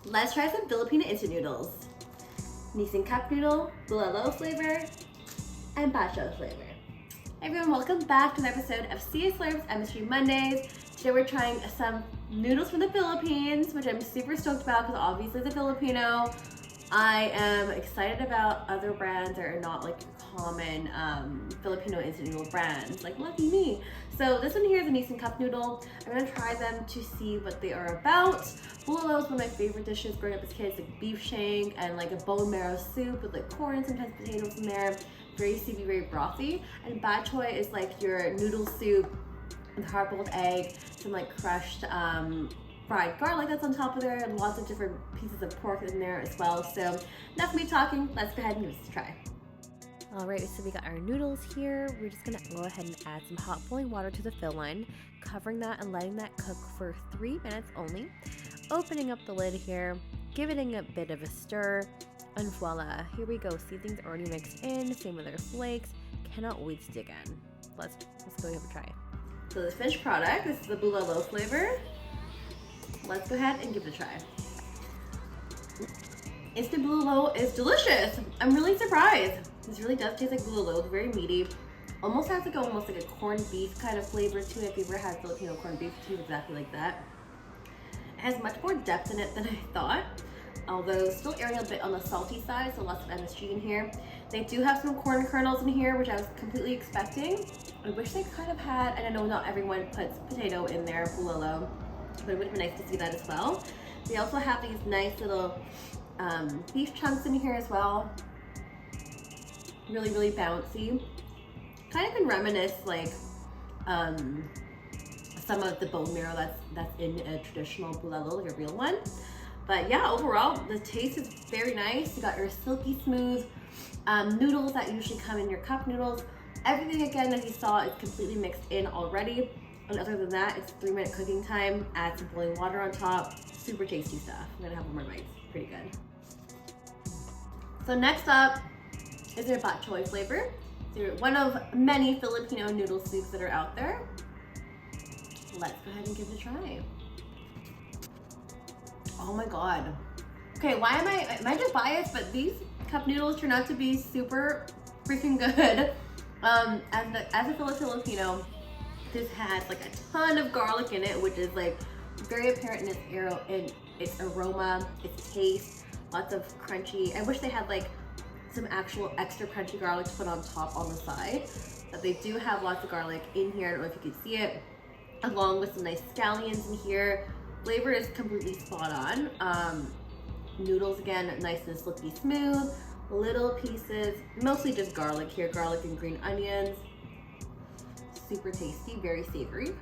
Let's try some Filipino instant noodles. NISSIN cup noodle, BULALO flavor, and BATCHOY flavor. Hey everyone, welcome back to an episode of CS Slurps MSG Mondays. Today we're trying some noodles from the Philippines, which I'm super stoked about because obviously as a Filipino, I am excited about other brands that are not like common Filipino instant noodle brands, like lucky me. So this one here is a NISSIN cup noodle. I'm gonna try them to see what they are about. Bulalo is one of my favorite dishes growing up as kids, like beef shank and like a bone marrow soup with like corn and sometimes potatoes in there. Very soupy, very brothy. And BATCHOY is like your noodle soup with hard-boiled egg, some like crushed fried garlic that's on top of there, and lots of different pieces of pork in there as well. So enough of me talking, let's go ahead and give this a try. Alright, so we got our noodles here. We're just gonna go ahead and add some hot boiling water to the fill line, covering that and letting that cook for 3 minutes only. Opening up the lid here, giving it a bit of a stir, and voila, here we go. Seasoning's already mixed in, same with our flakes. Cannot wait to dig in. Let's go give it a try. So the finished product, this is the BULALO flavor. Let's go ahead and give it a try. Instant BULALO is delicious. I'm really surprised. This really does taste like BULALO. It's very meaty. Almost has like almost like a corned beef kind of flavor to it. If you ever had Filipino corned beef, it tastes exactly like that. It has much more depth in it than I thought, although still erring a bit on the salty side, so lots of MSG in here. They do have some corn kernels in here, which I was completely expecting. I wish they kind of had, and I know not everyone puts potato in their BULALO, but it would have been nice to see that as well. They also have these nice little beef chunks in here as well. Really, really bouncy. Kind of can reminisce like some of the bone marrow that's in a traditional BULALO, like a real one. But yeah, overall, the taste is very nice. You got your silky smooth noodles that usually come in your cup noodles. Everything again that you saw is completely mixed in already. And other than that, it's 3-minute cooking time. Add some boiling water on top. Super tasty stuff. I'm gonna have one more bite. Pretty good. So next up is their BATCHOY flavor. They're one of many Filipino noodle soups that are out there. Let's go ahead and give it a try. Oh my god. Okay, why am I just biased, but these cup noodles turn out to be super freaking good. As a Filipino, this has like a ton of garlic in it, which is like very apparent in its aroma, its taste, lots of crunchy. I wish they had like some actual extra crunchy garlic to put on top on the side, but they do have lots of garlic in here. I don't know if you can see it, along with some nice scallions in here. Flavor is completely spot on. Noodles again, nice and silky smooth. Little pieces, mostly just garlic here, garlic and green onions. Super tasty, very savory.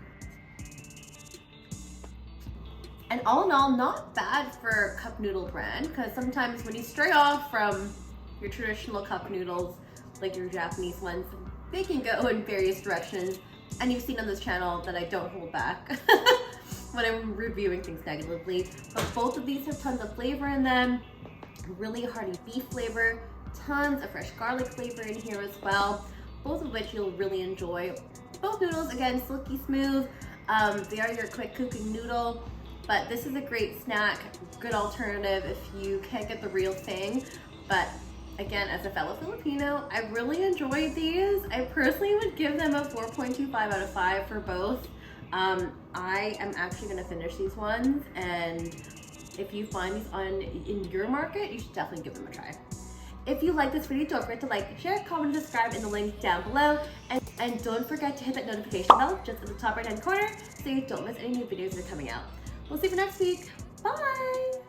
And all in all, not bad for a cup noodle brand, because sometimes when you stray off from your traditional cup noodles, like your Japanese ones, they can go in various directions. And you've seen on this channel that I don't hold back when I'm reviewing things negatively. But both of these have tons of flavor in them. Really hearty beef flavor, tons of fresh garlic flavor in here as well, both of which you'll really enjoy. Both noodles, again, silky smooth. They are your quick cooking noodle, but this is a great snack, good alternative if you can't get the real thing. But again, as a fellow Filipino, I really enjoyed these. I personally would give them a 4.25 out of 5 for both. I am actually gonna finish these ones, and if you find these in your market, you should definitely give them a try. If you like this video, don't forget to like, share, comment, and subscribe in the link down below. And don't forget to hit that notification bell just at the top right hand corner so you don't miss any new videos that are coming out. We'll see you for next week. Bye!